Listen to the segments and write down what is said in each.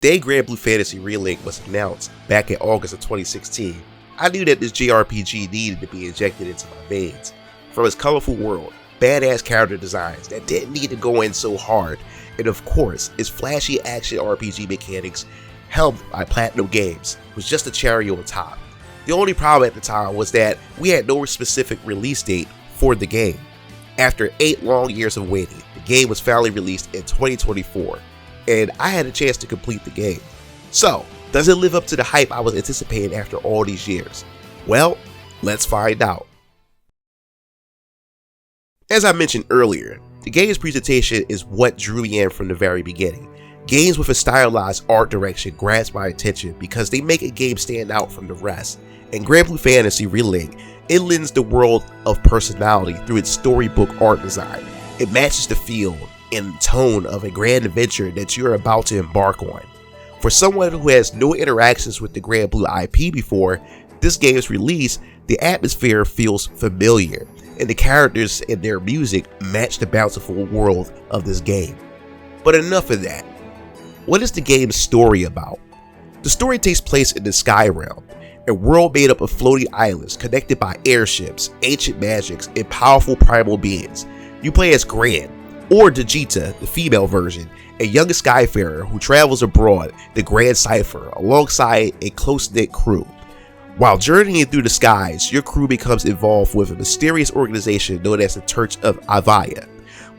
Day Granblue Fantasy Relink was announced back in August of 2016, I knew that this JRPG needed to be injected into my veins. From its colorful world, badass character designs that didn't need to go in so hard, and of course, its flashy action RPG mechanics helmed by Platinum Games was just a cherry on top. The only problem at the time was that we had no specific release date for the game. After 8 long years of waiting, the game was finally released in 2024. And I had a chance to complete the game. So, does it live up to the hype I was anticipating after all these years? Well, let's find out. As I mentioned earlier, the game's presentation is what drew me in from the very beginning. Games with a stylized art direction grabs my attention because they make a game stand out from the rest. In Granblue Fantasy Relink, it lends the world of personality through its storybook art design. It matches the feel and tone of a grand adventure that you're about to embark on. For someone who has no interactions with the Granblue IP before this game's release, the atmosphere feels familiar, and the characters and their music match the bountiful world of this game. But enough of that. What is the game's story about? The story takes place in the Sky Realm, a world made up of floating islands connected by airships, ancient magics, and powerful primal beings. You play as Gran, or Digita, the female version, a young Skyfarer who travels abroad, the Grand Cipher, alongside a close-knit crew. While journeying through the skies, your crew becomes involved with a mysterious organization known as the Church of Avaya,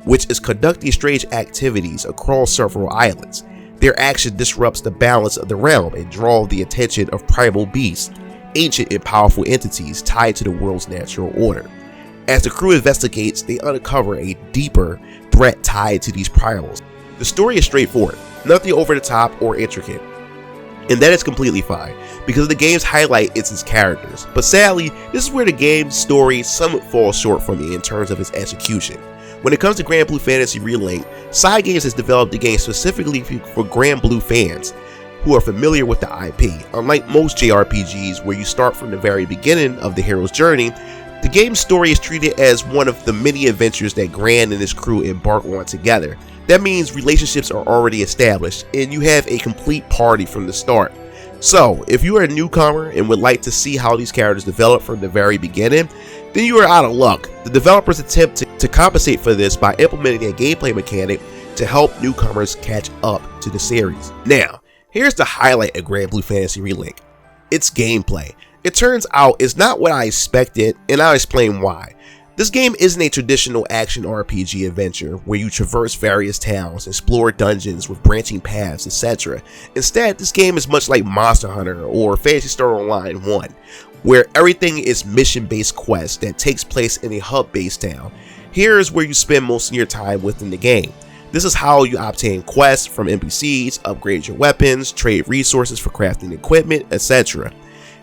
which is conducting strange activities across several islands. Their action disrupts the balance of the realm and draws the attention of primal beasts, ancient and powerful entities tied to the world's natural order. As the crew investigates, they uncover a deeper threat tied to these primals. The story is straightforward, nothing over the top or intricate, and that is completely fine because the game's highlight is its characters. But sadly, this is where the game's story somewhat falls short for me in terms of its execution. When it comes to Granblue Fantasy Relink, Side Games has developed the game specifically for Granblue fans who are familiar with the IP. Unlike most JRPGs where you start from the very beginning of the hero's journey, the game's story is treated as one of the many adventures that Gran and his crew embark on together. That means relationships are already established and you have a complete party from the start. So, if you are a newcomer and would like to see how these characters develop from the very beginning, then you are out of luck. The developers attempt to compensate for this by implementing a gameplay mechanic to help newcomers catch up to the series. Now, here's the highlight of Granblue Fantasy Relink. Its gameplay. It turns out it's not what I expected, and I'll explain why. This game isn't a traditional action RPG adventure where you traverse various towns, explore dungeons with branching paths, etc. Instead, this game is much like Monster Hunter or Phantasy Star Online 1, where everything is mission-based quests that takes place in a hub-based town. Here is where you spend most of your time within the game. This is how you obtain quests from NPCs, upgrade your weapons, trade resources for crafting equipment, etc.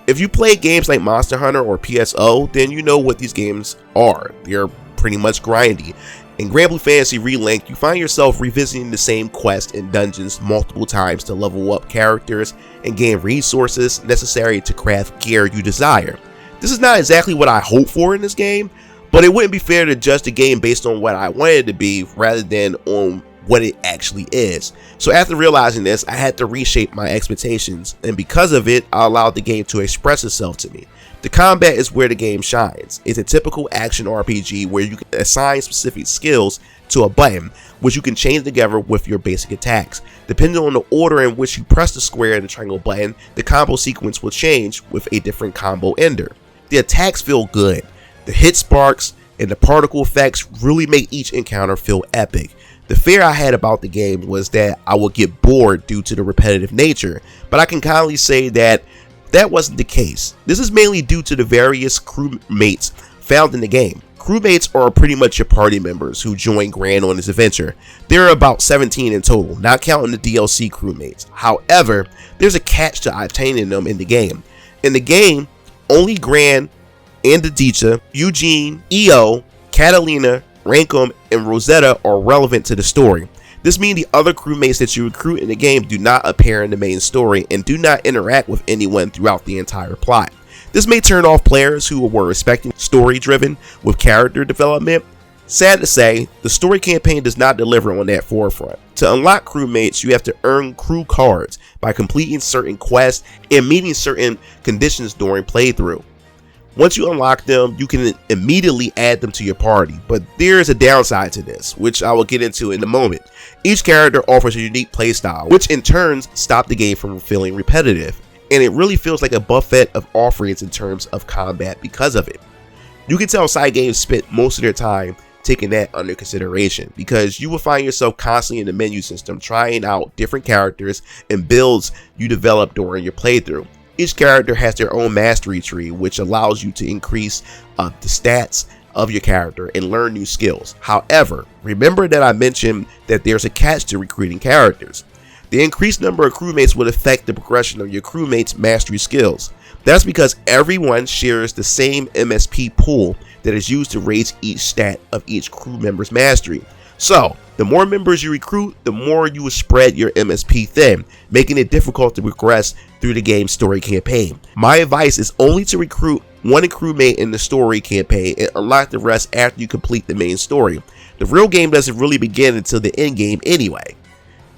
If you play games like Monster Hunter or PSO, then you know what these games are. They're pretty much grindy. In Granblue Fantasy Relink, you find yourself revisiting the same quest and dungeons multiple times to level up characters and gain resources necessary to craft gear you desire. This is not exactly what I hoped for in this game, but it wouldn't be fair to judge the game based on what I wanted it to be rather than on what it actually is. So after realizing this, I had to reshape my expectations, and because of it, I allowed the game to express itself to me. The combat is where the game shines. It's a typical action RPG where you can assign specific skills to a button, which you can change together with your basic attacks. Depending on the order in which you press the square and the triangle button, the combo sequence will change with a different combo ender. The attacks feel good. The hit sparks and the particle effects really make each encounter feel epic. The fear I had about the game was that I would get bored due to the repetitive nature, but I can kindly say that wasn't the case. This is mainly due to the various crewmates found in the game. Crewmates are pretty much your party members who join Gran on this adventure. There are about 17 in total, not counting the DLC crewmates. However, there's a catch to obtaining them in the game. In the game, only Gran and Digita, Eugene, Io, Catalina, Rankum, and Rosetta are relevant to the story. This means the other crewmates that you recruit in the game do not appear in the main story and do not interact with anyone throughout the entire plot. This may turn off players who were expecting story driven with character development, Sad to say, the story campaign does not deliver on that forefront. To unlock crewmates, you have to earn crew cards by completing certain quests and meeting certain conditions during playthrough. Once you unlock them, you can immediately add them to your party, but there is a downside to this, which I will get into in a moment. Each character offers a unique playstyle, which in turn stops the game from feeling repetitive, and it really feels like a buffet of offerings in terms of combat because of it. You can tell side games spent most of their time taking that under consideration, because you will find yourself constantly in the menu system trying out different characters and builds you develop during your playthrough. Each character has their own mastery tree, which allows you to increase the stats of your character and learn new skills. However, remember that I mentioned that there's a catch to recruiting characters. The increased number of crewmates would affect the progression of your crewmates' mastery skills. That's because everyone shares the same MSP pool that is used to raise each stat of each crew member's mastery. So, the more members you recruit, the more you will spread your MSP thin, making it difficult to progress through the game's story campaign. My advice is only to recruit one crewmate in the story campaign and unlock the rest after you complete the main story. The real game doesn't really begin until the end game anyway.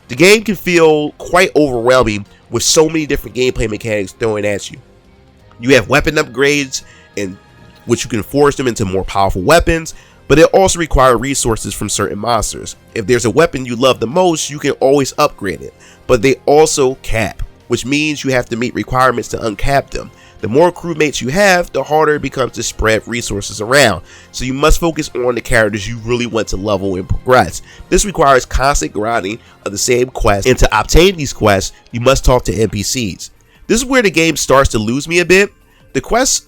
The game can feel quite overwhelming with so many different gameplay mechanics thrown at you. You have weapon upgrades, in which you can force them into more powerful weapons, but it also requires resources from certain monsters. If there's a weapon you love the most, you can always upgrade it, but they also cap, which means you have to meet requirements to uncap them. The more crewmates you have, the harder it becomes to spread resources around, so you must focus on the characters you really want to level and progress. This requires constant grinding of the same quests, and to obtain these quests, you must talk to NPCs. This is where the game starts to lose me a bit. The quest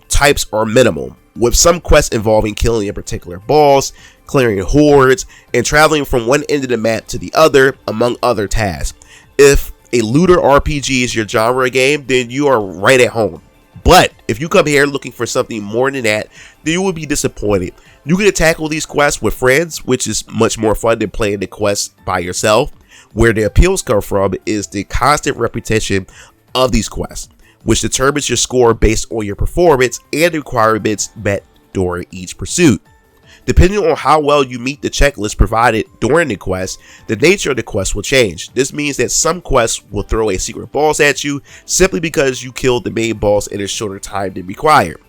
types are minimal, with some quests involving killing a particular boss, clearing hordes, and traveling from one end of the map to the other, among other tasks. If a looter RPG is your genre game, then you are right at home. But if you come here looking for something more than that, then you will be disappointed. You can tackle these quests with friends, which is much more fun than playing the quests by yourself. Where the appeals come from is the constant repetition of these quests, which determines your score based on your performance and the requirements met during each pursuit. Depending on how well you meet the checklist provided during the quest, the nature of the quest will change. This means that some quests will throw a secret boss at you simply because you killed the main boss in a shorter time than required.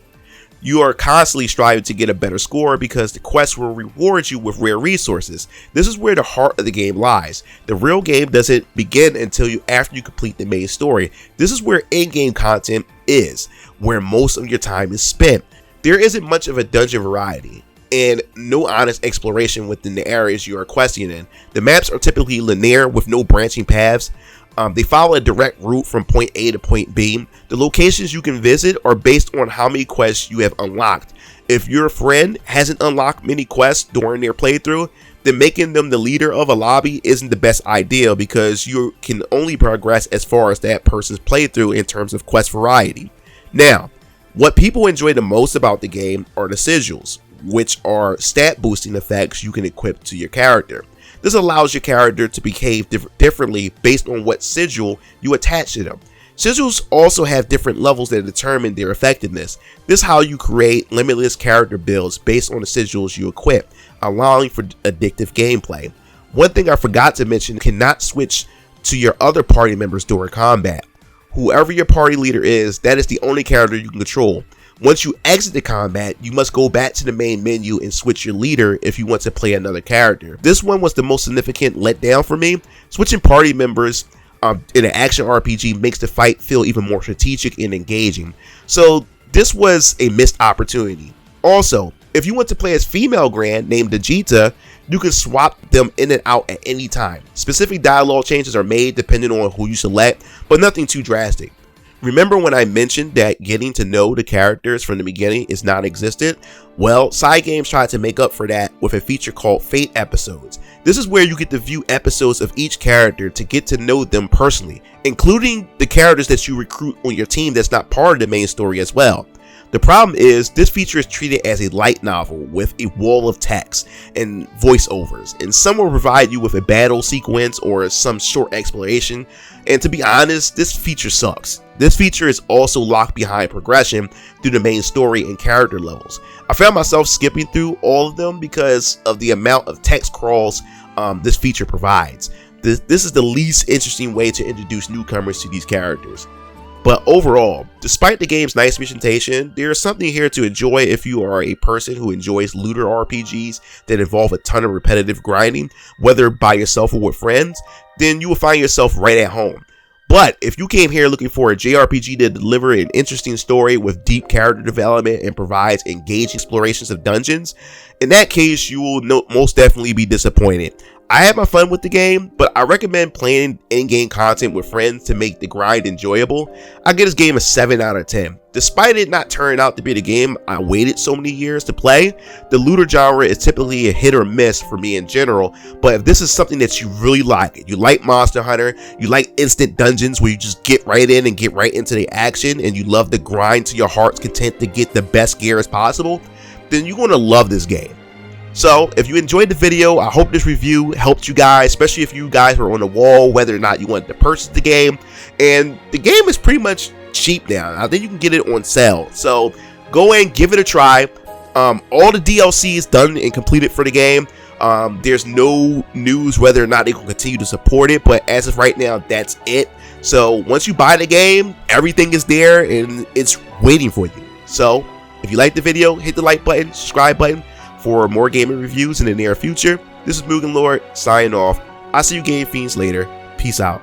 You are constantly striving to get a better score because the quest will reward you with rare resources. This is where the heart of the game lies. The real game doesn't begin until after you complete the main story. This is where in-game content is, where most of your time is spent. There isn't much of a dungeon variety and no honest exploration within the areas you are questing in. The maps are typically linear with no branching paths. They follow a direct route from point A to point B. The locations you can visit are based on how many quests you have unlocked. If your friend hasn't unlocked many quests during their playthrough, then making them the leader of a lobby isn't the best idea, because you can only progress as far as that person's playthrough in terms of quest variety. Now, what people enjoy the most about the game are the sigils, which are stat boosting effects you can equip to your character. This allows your character to behave differently based on what sigil you attach to them. Sigils also have different levels that determine their effectiveness. This is how you create limitless character builds based on the sigils you equip, allowing for addictive gameplay. One thing I forgot to mention, cannot switch to your other party members during combat. Whoever your party leader is, that is the only character you can control. Once you exit the combat, you must go back to the main menu and switch your leader if you want to play another character. This one was the most significant letdown for me. Switching party members in an action RPG makes the fight feel even more strategic and engaging. So this was a missed opportunity. Also, if you want to play as female Gran named Vegeta, you can swap them in and out at any time. Specific dialogue changes are made depending on who you select, but nothing too drastic. Remember when I mentioned that getting to know the characters from the beginning is non-existent? Well, side games tried to make up for that with a feature called Fate Episodes. This is where you get to view episodes of each character to get to know them personally, including the characters that you recruit on your team that's not part of the main story as well. The problem is this feature is treated as a light novel with a wall of text and voiceovers, and some will provide you with a battle sequence or some short exploration, and to be honest, this feature sucks. This feature is also locked behind progression through the main story and character levels. I found myself skipping through all of them because of the amount of text crawls this feature provides. This is the least interesting way to introduce newcomers to these characters. But overall, despite the game's nice presentation, there is something here to enjoy if you are a person who enjoys looter RPGs that involve a ton of repetitive grinding, whether by yourself or with friends, then you will find yourself right at home. But if you came here looking for a JRPG to deliver an interesting story with deep character development and provides engaging explorations of dungeons, in that case you will most definitely be disappointed. I had my fun with the game, but I recommend playing in-game content with friends to make the grind enjoyable. I give this game a 7 out of 10. Despite it not turning out to be the game I waited so many years to play, the looter genre is typically a hit or miss for me in general, but if this is something that you really like, you like Monster Hunter, you like instant dungeons where you just get right in and get right into the action, and you love the grind to your heart's content to get the best gear as possible, then you're going to love this game. So if you enjoyed the video, I hope this review helped you guys, especially if you guys were on the wall whether or not you wanted to purchase the game. And the game is pretty much cheap now. I think you can get it on sale, so go and give it a try. All the DLC is done and completed for the game. There's no news whether or not they can continue to support it, but as of right now, that's it. So once you buy the game, everything is there and it's waiting for you. So if you liked the video, hit the like button, subscribe button for more gaming reviews in the near future. This is MugenLord signing off. I'll see you game fiends later. Peace out.